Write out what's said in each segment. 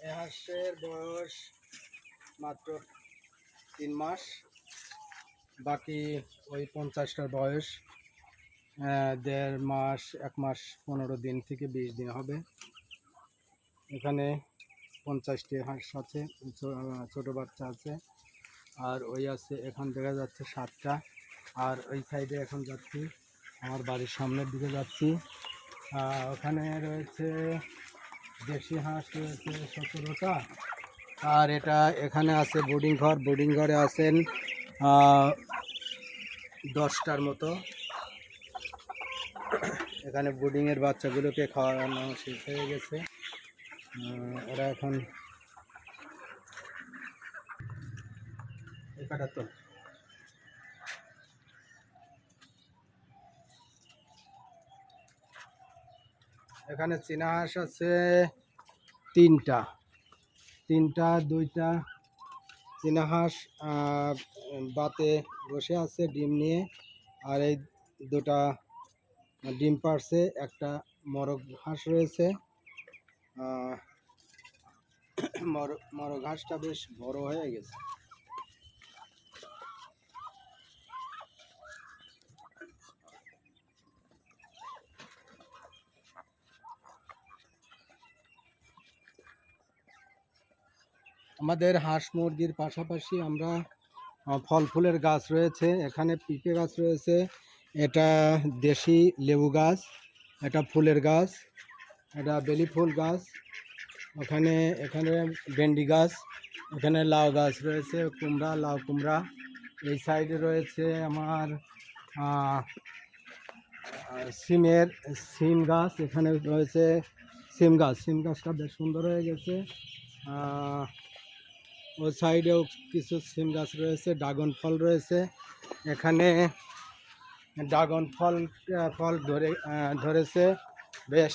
এ হাঁসের বয়স মাত্র 3 মাস, বাকি ওই 50টার বয়স 1.5 মাস, 1 মাস 15 দিন থেকে 20 দিন হবে। এখানে 50টি হাঁস আছে, ছোটো বাচ্চা আছে। আর ওই আছে, এখন দেখা যাচ্ছে 7টা। আর ওই সাইডে এখন যাচ্ছি, আমার বাড়ির সামনের দিকে যাচ্ছি। ওখানে রয়েছে দেশি হাঁস রয়েছে 17টা। আর এখানে আছে বোর্ডিং ঘর, বোর্ডিং ঘরে আছেন 10টার মতো। এখানে বোর্ডিংয়ের বাচ্চাগুলোকে খাওয়ানো শেষ হয়ে গেছে। ওরা এখন একাটা তো এখানে চীনা হাঁস আছে 3টা, 2টা চীনা হাঁস বাতে বসে আছে ডিম নিয়ে। আর এই 2টা ডিম পাড়ছে। একটা মরগ হাঁস রয়েছে। মরগ হাঁসটা বেশ বড় হয়ে গেছে। আমাদের হাঁস মুরগির পাশাপাশি আমরা ফল ফুলের গাছ রয়েছে। এখানে পিঁপে গাছ রয়েছে, এটা দেশি লেবু গাছ, এটা ফুলের গাছ, এটা বেলি ফুল গাছ। এখানে ভেন্ডি গাছ, এখানে লাউ গাছ রয়েছে, কুমড়া, লাউ কুমড়া। এই সাইডে রয়েছে আমার সিম গাছ। এখানে রয়েছে সিম গাছটা বেশ সুন্দর হয়ে গেছে। ওই সাইডেও কিছু সিম গাছ রয়েছে, ড্রাগন ফল রয়েছে। এখানে ড্রাগন ফল ধরেছে বেশ।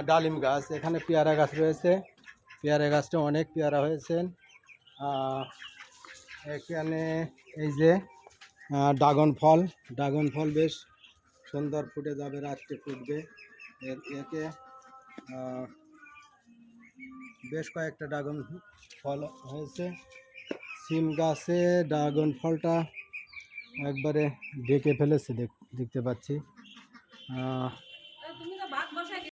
ডালিম গাছ, এখানে পেয়ারা গাছ রয়েছে, পেয়ারা গাছটা অনেক পেয়ারা হয়েছে। এখানে এই যে ড্রাগন ফল বেশ সুন্দর ফুটে যাবে, রাত্রে ফুটবে। একে বেশ কয়েকটা ড্রাগন ফল হয়েছে। সিম গাছে ড্রাগন ফলটা একবারে ঢেকে ফেলেছে, দেখতে পাচ্ছি।